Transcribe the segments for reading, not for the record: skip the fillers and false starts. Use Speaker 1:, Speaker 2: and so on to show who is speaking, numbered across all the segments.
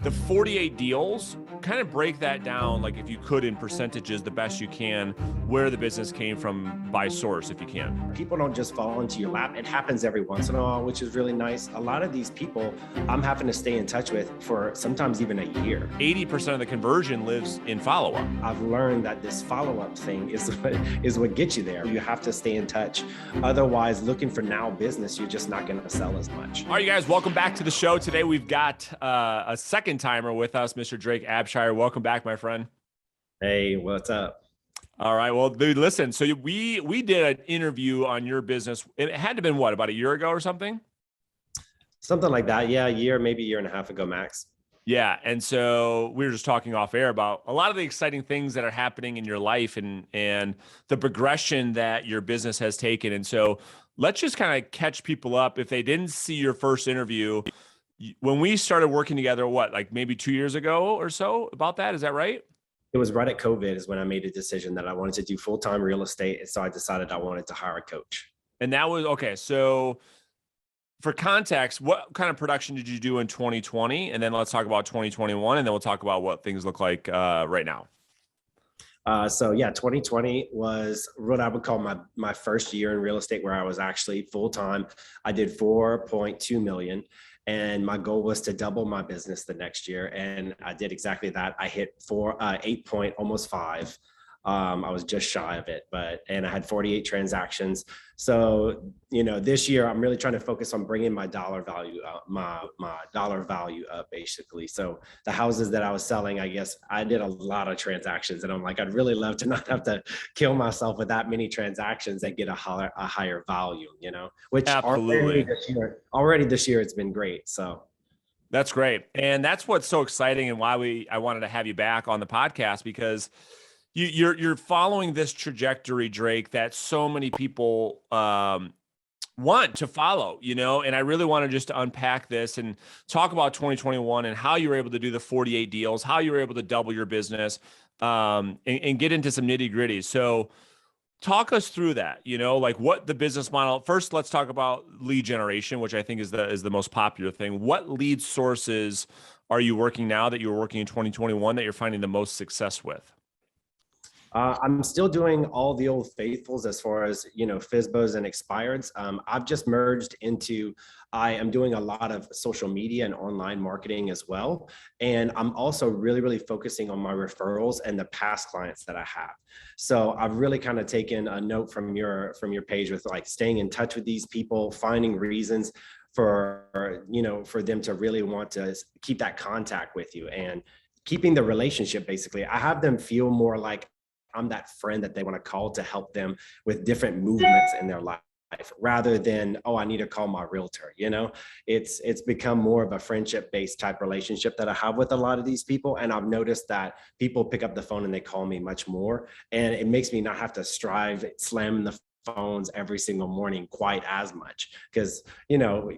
Speaker 1: the 48 deals, kind of break that down, like if you could in percentages, the best you can, where the business came from by source, if you can.
Speaker 2: People don't just fall into your lap. It happens every once in a while, which is really nice. A lot of these people I'm having to stay in touch with for sometimes even a year.
Speaker 1: 80% of the conversion lives in follow-up.
Speaker 2: I've learned that this follow-up thing is what gets you there. You have to stay in touch. Otherwise, looking for now business, you're just not going to sell as much.
Speaker 1: All right, you guys, welcome back to the show. Today, we've got a second timer with us, Mr. Drake Abshire. Welcome back, my friend.
Speaker 2: Hey, what's up?
Speaker 1: All right. Well, dude, listen. So we did an interview on your business. It had to have been what, about a year ago or something?
Speaker 2: Something like that. Yeah, maybe a year and a half ago, max.
Speaker 1: Yeah. And so we were just talking off air about a lot of the exciting things that are happening in your life and the progression that your business has taken. And so let's just kind of catch people up. If they didn't see your first interview, when we started working together, what, like maybe 2 years ago or so, about that? Is that right?
Speaker 2: It was right at COVID is when I made a decision that I wanted to do full-time real estate. And so I decided I wanted to hire a coach.
Speaker 1: And that was, okay. So for context, what kind of production did you do in 2020? And then let's talk about 2021, and then we'll talk about what things look like right now.
Speaker 2: So yeah, 2020 was what I would call my first year in real estate where I was actually full-time. I did 4.2 million. And my goal was to double my business the next year. And I did exactly that. I hit 8 almost 5. I was just shy of it, and I had 48 transactions. So, this year I'm really trying to focus on bringing my dollar value up, my dollar value up basically. So the houses that I was selling, I guess I did a lot of transactions, and I'm like, I'd really love to not have to kill myself with that many transactions and get a higher volume, which
Speaker 1: absolutely
Speaker 2: already this year it's been great. So
Speaker 1: that's great. And that's what's so exciting and why I wanted to have you back on the podcast, because you're following this trajectory, Drake, that so many people want to follow, and I really want to just unpack this and talk about 2021 and how you were able to do the 48 deals, how you were able to double your business, and get into some nitty gritty. So talk us through that, like what the business model. First, let's talk about lead generation, which I think is the most popular thing. What lead sources are you working now that you were working in 2021 that you're finding the most success with?
Speaker 2: I'm still doing all the old faithfuls as far as, FSBOs and expireds. I've just merged into, I am doing a lot of social media and online marketing as well. And I'm also really, really focusing on my referrals and the past clients that I have. So I've really kind of taken a note from your page with like staying in touch with these people, finding reasons for them to really want to keep that contact with you and keeping the relationship. Basically, I have them feel more like I'm that friend that they want to call to help them with different movements in their life, rather than, oh, I need to call my realtor. It's become more of a friendship-based type relationship that I have with a lot of these people. And I've noticed that people pick up the phone and they call me much more. And it makes me not have to slam the phones every single morning quite as much, because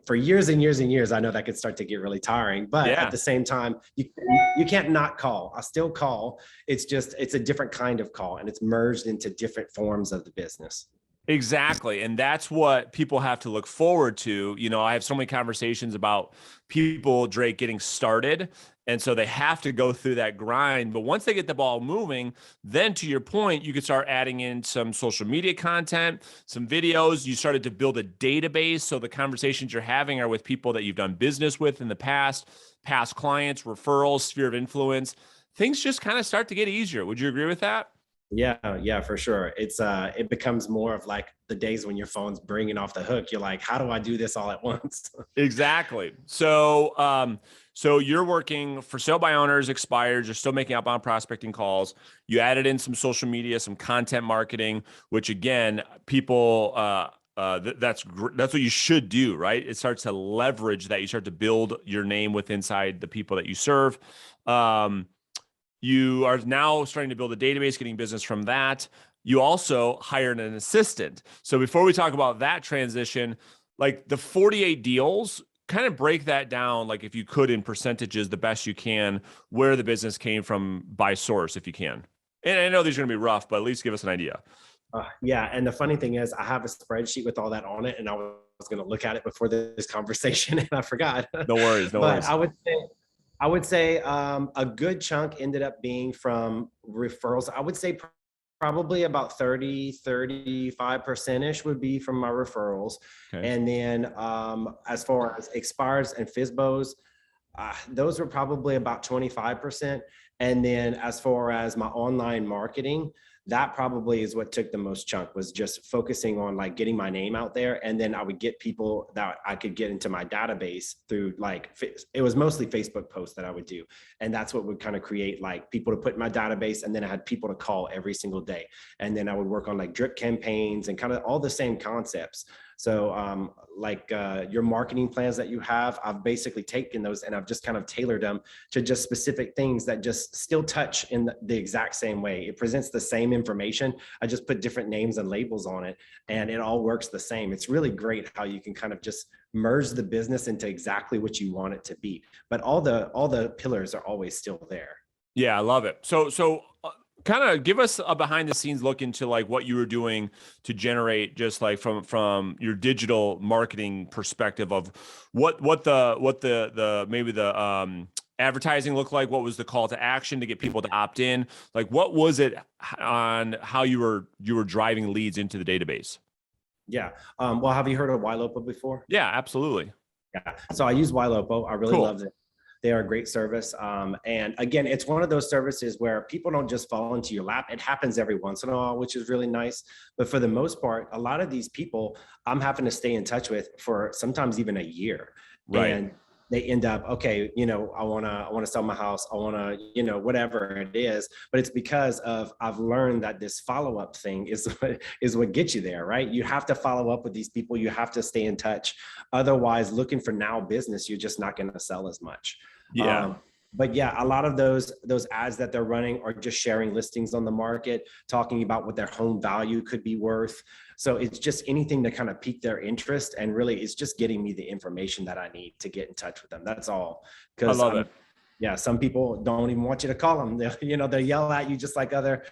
Speaker 2: for years and years and years I know that could start to get really tiring, but at the same time you can't not call. I still call. It's a different kind of call, and it's merged into different forms of the business.
Speaker 1: Exactly. And that's what people have to look forward to. I have so many conversations about people, Drake, getting started. And so they have to go through that grind. But once they get the ball moving, then to your point, you could start adding in some social media content, some videos. You started to build a database. So the conversations you're having are with people that you've done business with in the past clients, referrals, sphere of influence. Things just kind of start to get easier. Would you agree with that?
Speaker 2: Yeah, for sure. It becomes more of like the days when your phone's bringing off the hook. You're like, how do I do this all at once?
Speaker 1: Exactly. So, so you're working for sale by owners, expired. You're still making outbound prospecting calls. You added in some social media, some content marketing, which again, people, that's what you should do, right? It starts to leverage that. You start to build your name with inside the people that you serve. You are now starting to build a database, getting business from that. You also hired an assistant. So before we talk about that transition, like the 48 deals, kind of break that down, like if you could in percentages, the best you can, where the business came from by source, if you can. And I know these are going to be rough, but at least give us an idea.
Speaker 2: Yeah. And the funny thing is I have a spreadsheet with all that on it, and I was going to look at it before this conversation and I forgot.
Speaker 1: No worries.
Speaker 2: But I would say I would say a good chunk ended up being from referrals. I would say probably about 35% ish would be from my referrals.
Speaker 1: Okay.
Speaker 2: And then as far as expires and FISBOs, those were probably about 25%. And then as far as my online marketing, that probably is what took the most chunk, was just focusing on like getting my name out there. And then I would get people that I could get into my database through like, it was mostly Facebook posts that I would do. And that's what would kind of create like people to put in my database. And then I had people to call every single day. And then I would work on like drip campaigns and kind of all the same concepts. So your marketing plans that you have, I've basically taken those and I've just kind of tailored them to just specific things that just still touch in the exact same way. It presents the same information. I just put different names and labels on it and it all works the same. It's really great how you can kind of just merge the business into exactly what you want it to be. But all the pillars are always still there.
Speaker 1: Yeah, I love it. So kind of give us a behind the scenes look into like what you were doing to generate, just like from your digital marketing perspective, of what the maybe the advertising looked like. What was the call to action to get people to opt in? Like, what was it on how you were driving leads into the database?
Speaker 2: Yeah. Well, have you heard of Ylopo before?
Speaker 1: Yeah, absolutely.
Speaker 2: Yeah. So I use Ylopo. I really
Speaker 1: Cool.
Speaker 2: love it. They are a great service. And again, it's one of those services where people don't just fall into your lap. It happens every once in a while, which is really nice. But for the most part, a lot of these people I'm having to stay in touch with for sometimes even a year.
Speaker 1: Right.
Speaker 2: And they end up, okay, I want to sell my house. I want to, whatever it is, but it's because I've learned that this follow-up thing is what gets you there, right? You have to follow up with these people. You have to stay in touch. Otherwise, looking for now business, you're just not going to sell as much.
Speaker 1: Yeah.
Speaker 2: But yeah, a lot of those ads that they're running are just sharing listings on the market, talking about what their home value could be worth. So it's just anything to kind of pique their interest. And really, it's just getting me the information that I need to get in touch with them. That's all.
Speaker 1: I love it.
Speaker 2: Yeah, some people don't even want you to call them. They'll yell at you just like other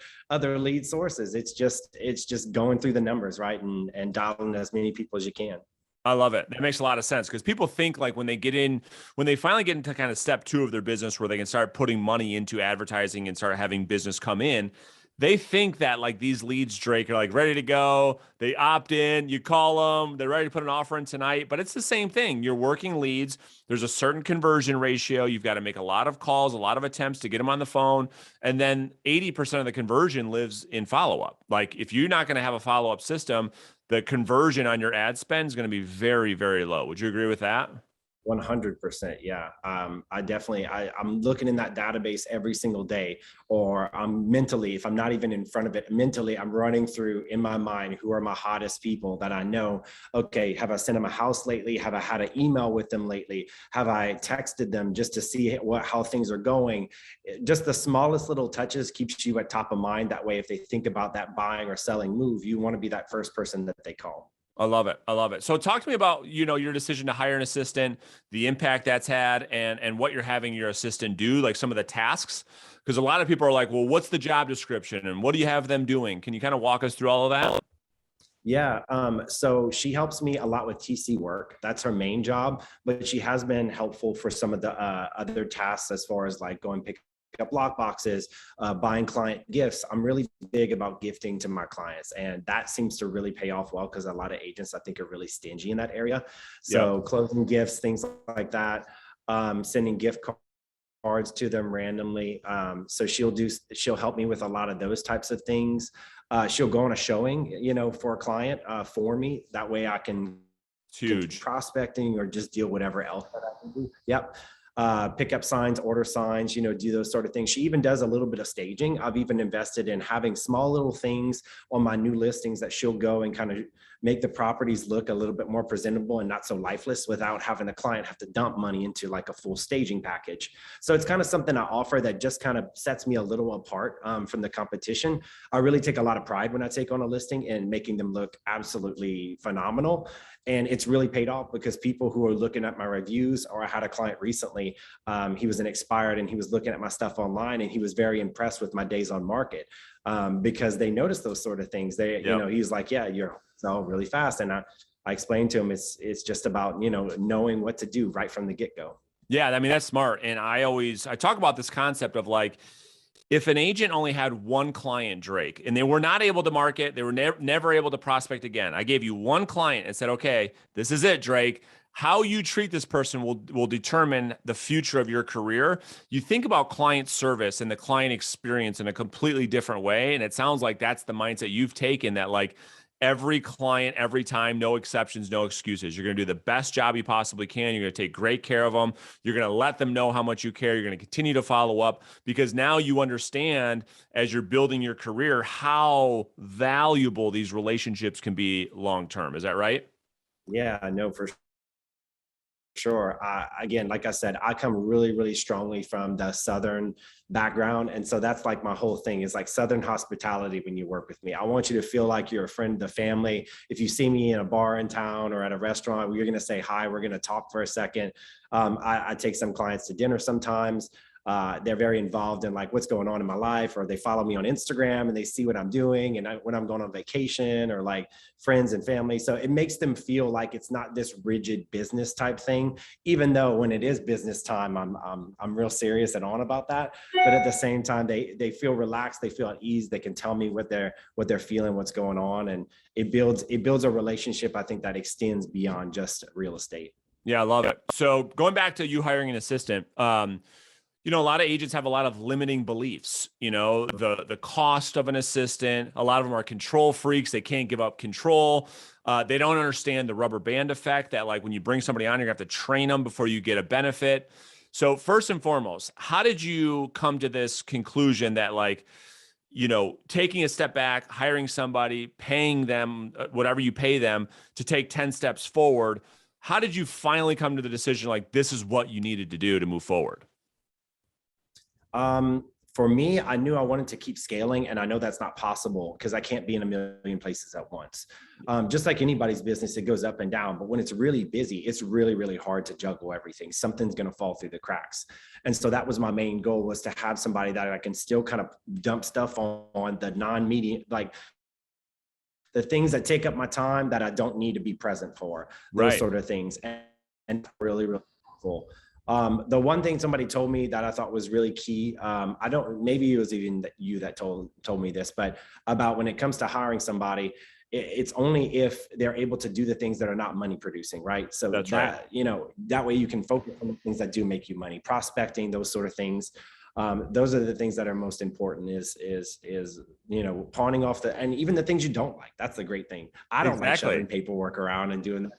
Speaker 2: lead sources. It's just going through the numbers, right, and dialing as many people as you can.
Speaker 1: I love it. That makes a lot of sense, because people think like when they finally get into kind of step 2 of their business where they can start putting money into advertising and start having business come in, they think that like these leads, Drake, are like ready to go. They opt in, you call them, they're ready to put an offer in tonight. But it's the same thing. You're working leads. There's a certain conversion ratio. You've got to make a lot of calls, a lot of attempts to get them on the phone. And then 80% of the conversion lives in follow-up. Like if you're not going to have a follow-up system, the conversion on your ad spend is going to be very, very low. Would you agree with that?
Speaker 2: 100%. Yeah. I'm looking in that database every single day, or I'm mentally, if I'm not even in front of it, mentally, I'm running through in my mind, who are my hottest people that I know. Okay. Have I sent them a house lately? Have I had an email with them lately? Have I texted them just to see how things are going? Just the smallest little touches keeps you at top of mind. That way, if they think about that buying or selling move, you want to be that first person that they call.
Speaker 1: I love it. I love it. So talk to me about, your decision to hire an assistant, the impact that's had, and what you're having your assistant do, like some of the tasks. Because a lot of people are like, well, what's the job description and what do you have them doing? Can you kind of walk us through all of that?
Speaker 2: Yeah. So she helps me a lot with TC work. That's her main job, but she has been helpful for some of the other tasks, as far as like going pick up lock boxes, buying client gifts. I'm really big about gifting to my clients, and that seems to really pay off well, because a lot of agents, I think, are really stingy in that area. So closing gifts, things like that, sending gift cards to them randomly. So she'll help me with a lot of those types of things. She'll go on a showing, for a client, for me. That way I can
Speaker 1: It's huge.
Speaker 2: prospecting or just deal whatever else that I can do. Yep. Pick up signs, order signs, do those sort of things. She even does a little bit of staging. I've even invested in having small little things on my new listings that she'll go and kind of make the properties look a little bit more presentable and not so lifeless, without having the client have to dump money into like a full staging package. So it's kind of something I offer that just kind of sets me a little apart from the competition. I really take a lot of pride when I take on a listing and making them look absolutely phenomenal. And it's really paid off, because people who are looking at my reviews, or I had a client recently, he was an expired and he was looking at my stuff online and he was very impressed with my days on market, because they noticed those sort of things. He's like, yeah, you're sell really fast. And I explained to him, it's just about, knowing what to do right from the get-go.
Speaker 1: Yeah, I mean, that's smart. And I talk about this concept of like, if an agent only had one client, Drake, and they were not able to market, they were never able to prospect again. I gave you one client and said, okay, this is it, Drake. How you treat this person will determine the future of your career. You think about client service and the client experience in a completely different way. And it sounds like that's the mindset you've taken, that like every client, every time, no exceptions, no excuses. You're going to do the best job you possibly can. You're going to take great care of them. You're going to let them know how much you care. You're going to continue to follow up, because now you understand, as you're building your career, how valuable these relationships can be long term. Is that right?
Speaker 2: Yeah, I know for sure. Again, like I said, I come really, really strongly from the Southern background. And so that's like my whole thing is like Southern hospitality when you work with me. I want you to feel like you're a friend of the family. If you see me in a bar in town or at a restaurant, you're going to say hi. We're going to talk for a second. I take some clients to dinner sometimes. They're very involved in like what's going on in my life, or they follow me on Instagram and they see what I'm doing and when I'm going on vacation, or like friends and family. So it makes them feel like it's not this rigid business type thing, even though when it is business time, I'm real serious and on about that. But at the same time, they feel relaxed, they feel at ease, they can tell me what they're feeling, what's going on, and it builds a relationship, I think, that extends beyond just real estate.
Speaker 1: Yeah, I love it. So going back to you hiring an assistant, a lot of agents have a lot of limiting beliefs. The cost of an assistant. A lot of them are control freaks. They can't give up control. They don't understand the rubber band effect, that like when you bring somebody on, you're gonna have to train them before you get a benefit. So first and foremost, how did you come to this conclusion that like, taking a step back, hiring somebody, paying them whatever you pay them to take 10 steps forward? How did you finally come to the decision like this is what you needed to do to move forward?
Speaker 2: For me, I knew I wanted to keep scaling, and I know that's not possible because I can't be in a million places at once. Just like anybody's business, it goes up and down. But when it's really busy, it's really, really hard to juggle everything. Something's going to fall through the cracks. And so that was my main goal, was to have somebody that I can still kind of dump stuff on the non-media, like the things that take up my time that I don't need to be present for, those
Speaker 1: Right.
Speaker 2: sort of things. And really, really helpful. The one thing somebody told me that I thought was really key, I don't, maybe it was even you that told me this, but about when it comes to hiring somebody, it's only if they're able to do the things that are not money producing, right? So
Speaker 1: That's right.
Speaker 2: that, that way you can focus on the things that do make you money, prospecting, those sort of things. Those are the things that are most important, is pawning off and even the things you don't like. That's the great thing. I don't like
Speaker 1: Exactly.
Speaker 2: shoving paperwork around and doing that.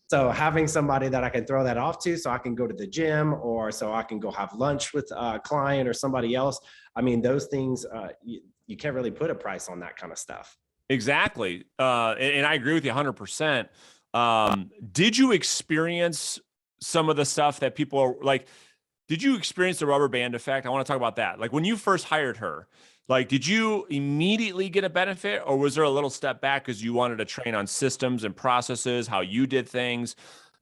Speaker 2: So having somebody that I can throw that off to, so I can go to the gym, or so I can go have lunch with a client or somebody else. I mean, those things, you can't really put a price on that kind of stuff.
Speaker 1: Exactly. And I agree with you 100%. Did you experience some of the stuff that people are like, did you experience the rubber band effect? I want to talk about that. Like when you first hired her, like, did you immediately get a benefit, or was there a little step back because you wanted to train on systems and processes, how you did things?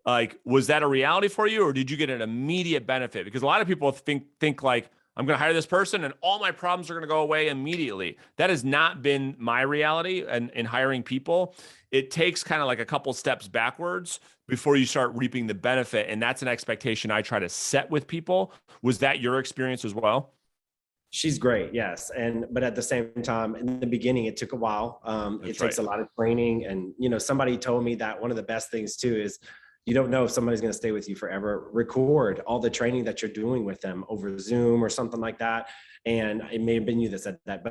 Speaker 1: Like, was that a reality for you, or did you get an immediate benefit? Because a lot of people think like, I'm going to hire this person and all my problems are going to go away immediately. That has not been my reality in hiring people. It takes kind of like a couple steps backwards before you start reaping the benefit. And that's an expectation I try to set with people. Was that your experience as well?
Speaker 2: She's great, yes, but at the same time, in the beginning, it took a while. It
Speaker 1: That's right.
Speaker 2: takes a lot of training, and somebody told me that one of the best things too is you don't know if somebody's going to stay with you forever. Record all the training that you're doing with them over Zoom or something like that. And it may have been you that said that,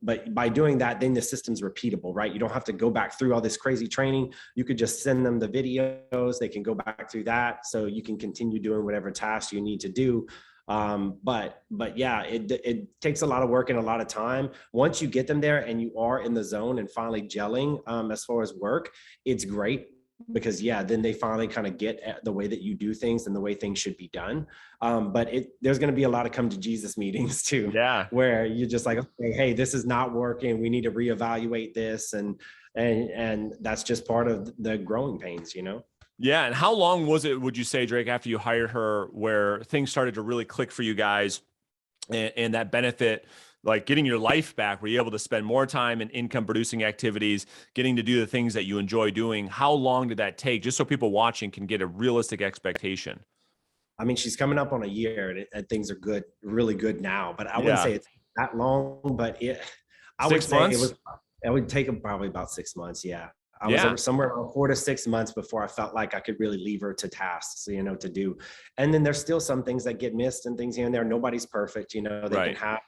Speaker 2: but by doing that, then the system's repeatable, right? You don't have to go back through all this crazy training. You could just send them the videos. They can go back through that, so you can continue doing whatever tasks you need to do. But yeah, it takes a lot of work and a lot of time. Once you get them there and you are in the zone and finally gelling, as far as work, it's great, because yeah, then they finally kind of get at the way that you do things and the way things should be done. But there's going to be a lot of come to Jesus meetings too,
Speaker 1: Yeah.
Speaker 2: where you're just like, okay, hey, this is not working. We need to reevaluate this. And that's just part of the growing pains,
Speaker 1: Yeah. And how long was it, would you say, Drake, after you hired her, where things started to really click for you guys, and that benefit, like getting your life back? Were you able to spend more time in income producing activities, getting to do the things that you enjoy doing? How long did that take? Just so people watching can get a realistic expectation.
Speaker 2: I mean, she's coming up on a year, and things are good, really good now. But I wouldn't
Speaker 1: Yeah.
Speaker 2: say it's that long. But I would
Speaker 1: 6
Speaker 2: say it
Speaker 1: months?
Speaker 2: was. It would take probably about 6 months. Yeah, I was
Speaker 1: Yeah.
Speaker 2: somewhere around 4 to 6 months before I felt like I could really leave her to tasks, to do. And then there's still some things that get missed and things here and there. Nobody's perfect. They can
Speaker 1: Right.
Speaker 2: have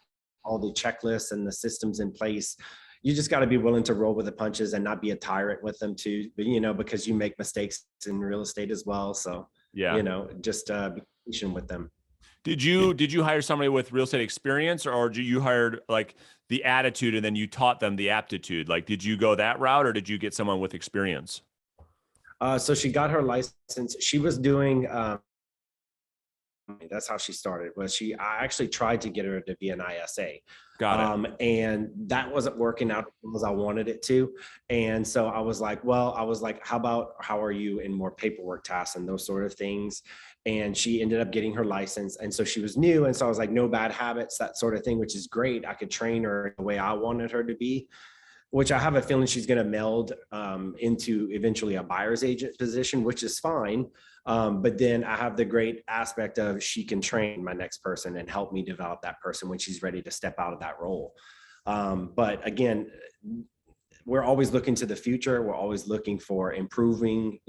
Speaker 2: all the checklists and the systems in place. You just got to be willing to roll with the punches and not be a tyrant with them too. But, because you make mistakes in real estate as well. So,
Speaker 1: Yeah.
Speaker 2: just be patient with them.
Speaker 1: Did you hire somebody with real estate experience, or did you hired like the attitude and then you taught them the aptitude? Like, did you go that route, or did you get someone with experience?
Speaker 2: So she got her license. She was doing that's how she started. I actually tried to get her to be an ISA,
Speaker 1: Got it.
Speaker 2: and that wasn't working out as I wanted it to. And so I was like, how are you in more paperwork tasks and those sort of things? And she ended up getting her license, and so she was new, and so I was like, no bad habits, that sort of thing, which is great. I could train her the way I wanted her to be, which I have a feeling she's going to meld into eventually a buyer's agent position, which is fine. But then I have the great aspect of she can train my next person and help me develop that person when she's ready to step out of that role. But again, we're always looking to the future. We're always looking for improving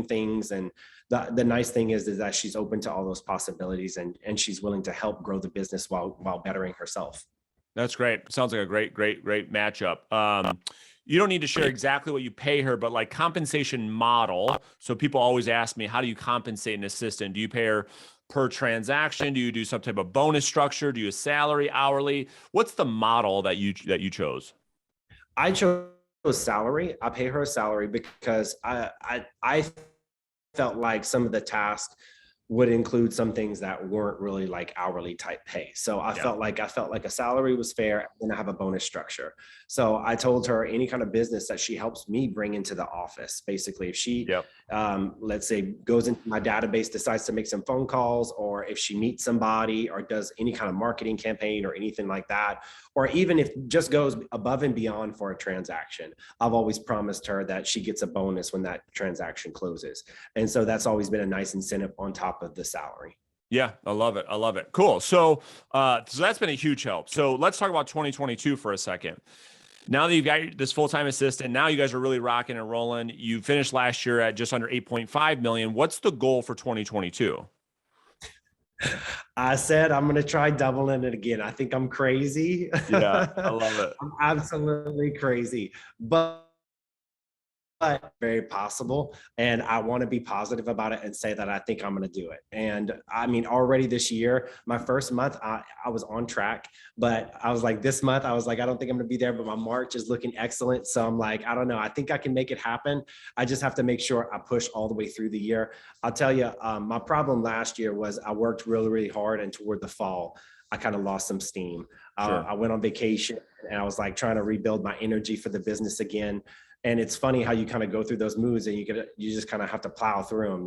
Speaker 2: things. And the nice thing is that she's open to all those possibilities, and she's willing to help grow the business while bettering herself.
Speaker 1: That's great. Sounds like a great matchup. You don't need to share exactly what you pay her, but like compensation model. So people always ask me, how do you compensate an assistant? Do you pay her per transaction? Do you do some type of bonus structure? Do you a salary, hourly? What's the model that you chose?
Speaker 2: I chose salary. I pay her a salary because I felt like some of the tasks would include some things that weren't really like hourly type pay. So I
Speaker 1: Yeah.
Speaker 2: felt like a salary was fair, and I have a bonus structure. So I told her any kind of business that she helps me bring into the office. Basically, if she,
Speaker 1: Yep.
Speaker 2: let's say, goes into my database, decides to make some phone calls, or if she meets somebody or does any kind of marketing campaign or anything like that, or even if just goes above and beyond for a transaction, I've always promised her that she gets a bonus when that transaction closes. And so that's always been a nice incentive on top of the salary.
Speaker 1: Yeah, I love it. I love it. Cool. So that's been a huge help. So let's talk about 2022 for a second. Now that you've got this full-time assistant, now you guys are really rocking and rolling. You finished last year at just under 8.5 million. What's the goal for 2022?
Speaker 2: I said I'm going to try doubling it again. I think I'm crazy.
Speaker 1: Yeah, I love it.
Speaker 2: I'm absolutely crazy, but very possible. And I want to be positive about it and say that I think I'm going to do it. And I mean, already this year, my first month, I was on track, but I was like, this month, I was like, I don't think I'm going to be there, but my March is looking excellent. So I'm like, I don't know. I think I can make it happen. I just have to make sure I push all the way through the year. I'll tell you, my problem last year was I worked really, really hard, and toward the fall, I kind of lost some steam.
Speaker 1: Sure.
Speaker 2: I went on vacation, and I was like trying to rebuild my energy for the business again. And it's funny how you kind of go through those moods, and you just kind of have to plow through them.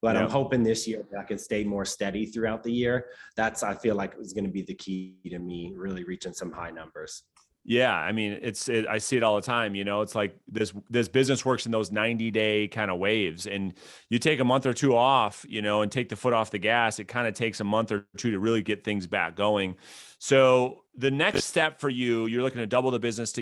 Speaker 2: But
Speaker 1: Yep.
Speaker 2: I'm hoping this year that I can stay more steady throughout the year. I feel like is going to be the key to me really reaching some high numbers.
Speaker 1: Yeah, I mean, I see it all the time. It's like this business works in those 90-day kind of waves, and you take a month or two off, and take the foot off the gas. It kind of takes a month or two to really get things back going. So the next step for you, you're looking to double the business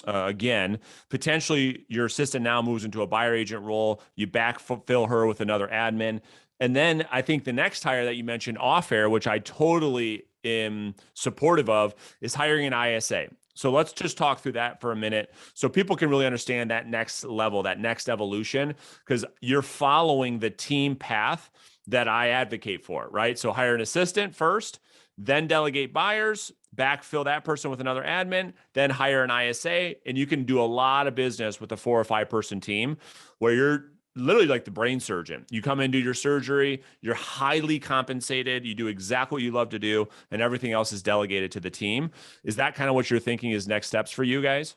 Speaker 1: again. Potentially, your assistant now moves into a buyer agent role. You backfill her with another admin. And then I think the next hire that you mentioned off air, which I totally am supportive of, is hiring an ISA. So let's just talk through that for a minute so people can really understand that next level, that next evolution, because you're following the team path that I advocate for, right? So hire an assistant first, then delegate buyers, backfill that person with another admin, then hire an ISA, and you can do a lot of business with a 4 or 5 person team where you're literally like the brain surgeon. You come in, do your surgery, you're highly compensated, you do exactly what you love to do, and everything else is delegated to the team. Is that kind of what you're thinking is next steps for you guys?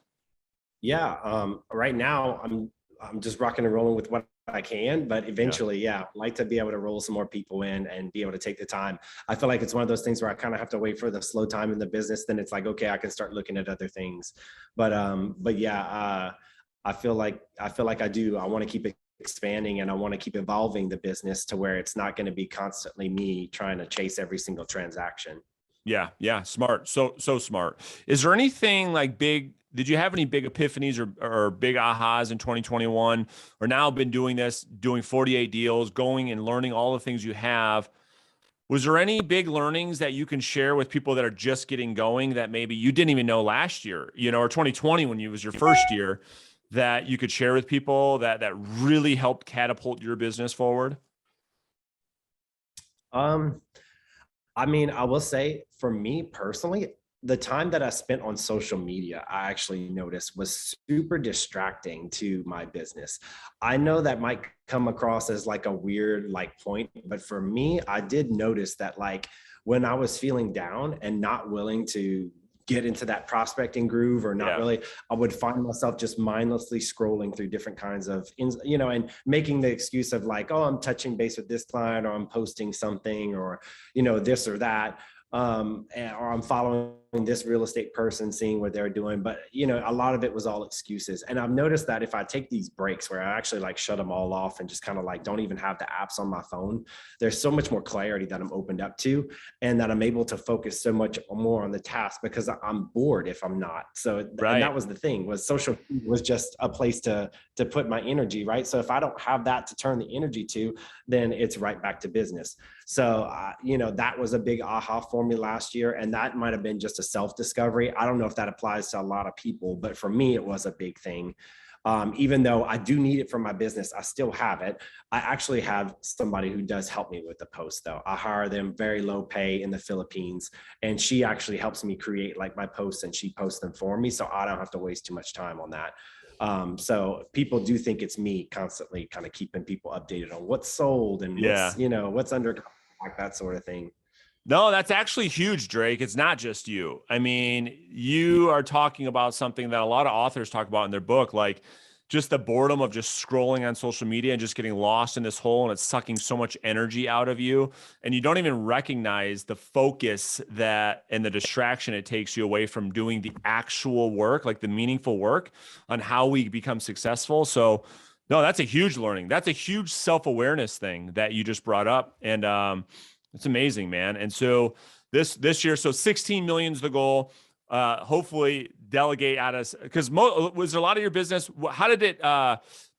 Speaker 2: Yeah. Right now I'm just rocking and rolling with what I can, but eventually, yeah, I'd like to be able to roll some more people in and be able to take the time. I feel like it's one of those things where I kind of have to wait for the slow time in the business. Then it's like, okay, I can start looking at other things. But yeah, I feel like I do. I want to keep expanding and I want to keep evolving the business to where it's not going to be constantly me trying to chase every single transaction.
Speaker 1: Yeah, yeah, smart. So smart. Is there anything like big? Did you have any big epiphanies or big ahas in 2021? Or now been doing this, doing 48 deals, going and learning all the things you have. Was there any big learnings that you can share with people that are just getting going that maybe you didn't even know last year, or 2020 when you was your first year, that you could share with people that really helped catapult your business forward?
Speaker 2: Um, I mean, I will say for me personally, the time that I spent on social media, I actually noticed was super distracting to my business. I know that might come across as like a weird like point, but for me, I did notice that like when I was feeling down and not willing to get into that prospecting groove or not
Speaker 1: Yeah,
Speaker 2: really, I would find myself just mindlessly scrolling through different kinds of, and making the excuse of like, oh, I'm touching base with this client or I'm posting something or, this or that. Or I'm following this real estate person, seeing what they're doing. But, a lot of it was all excuses. And I've noticed that if I take these breaks where I actually like shut them all off and just kind of like don't even have the apps on my phone, there's so much more clarity that I'm opened up to and that I'm able to focus so much more on the task because I'm bored if I'm not. So, and
Speaker 1: right.
Speaker 2: that was the thing was social was just a place to put my energy, right? So if I don't have that to turn the energy to, then it's right back to business. So, that was a big aha for me last year. And that might have been just a self-discovery. I don't know if that applies to a lot of people, but for me, it was a big thing. Even though I do need it for my business, I still have it. I actually have somebody who does help me with the post though. I hire them very low pay in the Philippines, and she actually helps me create like my posts and she posts them for me. So I don't have to waste too much time on that. So people do think it's me constantly kind of keeping people updated on what's sold and
Speaker 1: Yeah.
Speaker 2: what's under contract, that sort of thing.
Speaker 1: No, that's actually huge, Drake. It's not just you. I mean, you are talking about something that a lot of authors talk about in their book, like just the boredom of just scrolling on social media and just getting lost in this hole, and it's sucking so much energy out of you. And you don't even recognize the focus that and the distraction it takes you away from doing the actual work, like the meaningful work on how we become successful. So, no, that's a huge learning. That's a huge self-awareness thing that you just brought up. And it's amazing, man. And so this year, so 16 million is the goal. Hopefully delegate out of, because was there a lot of your business? How did it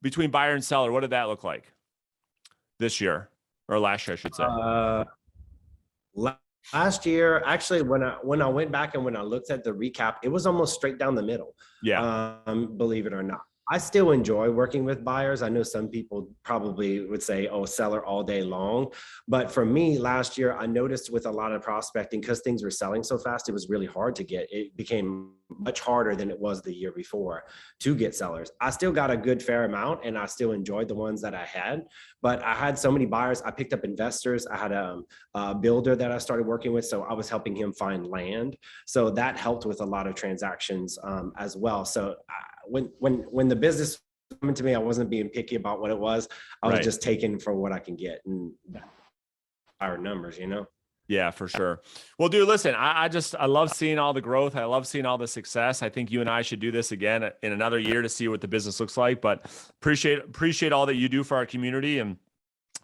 Speaker 1: between buyer and seller? What did that look like this year or last year, I should say?
Speaker 2: Last year, actually, when I went back and when I looked at the recap, it was almost straight down the middle.
Speaker 1: Yeah.
Speaker 2: Believe it or not. I still enjoy working with buyers. I know some people probably would say, oh, seller all day long. But for me, last year, I noticed with a lot of prospecting, because things were selling so fast, it was really hard to get. It became much harder than it was the year before to get sellers. I still got a good fair amount and I still enjoyed the ones that I had. But I had so many buyers. I picked up investors. I had a builder that I started working with. So I was helping him find land. So that helped with a lot of transactions as well. So when the business was coming to me, I wasn't being picky about what it was. I was just taking for what I can get and our numbers,
Speaker 1: Yeah, for sure. Well, dude, listen, I love seeing all the growth. I love seeing all the success. I think you and I should do this again in another year to see what the business looks like, but appreciate all that you do for our community. And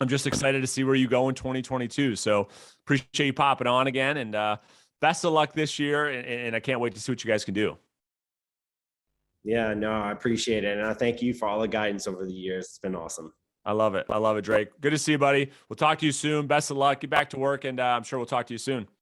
Speaker 1: I'm just excited to see where you go in 2022. So appreciate you popping on again, and best of luck this year. And I can't wait to see what you guys can do.
Speaker 2: Yeah, no, I appreciate it. And I thank you for all the guidance over the years. It's been awesome.
Speaker 1: I love it. I love it, Drake. Good to see you, buddy. We'll talk to you soon. Best of luck. Get back to work, and I'm sure we'll talk to you soon.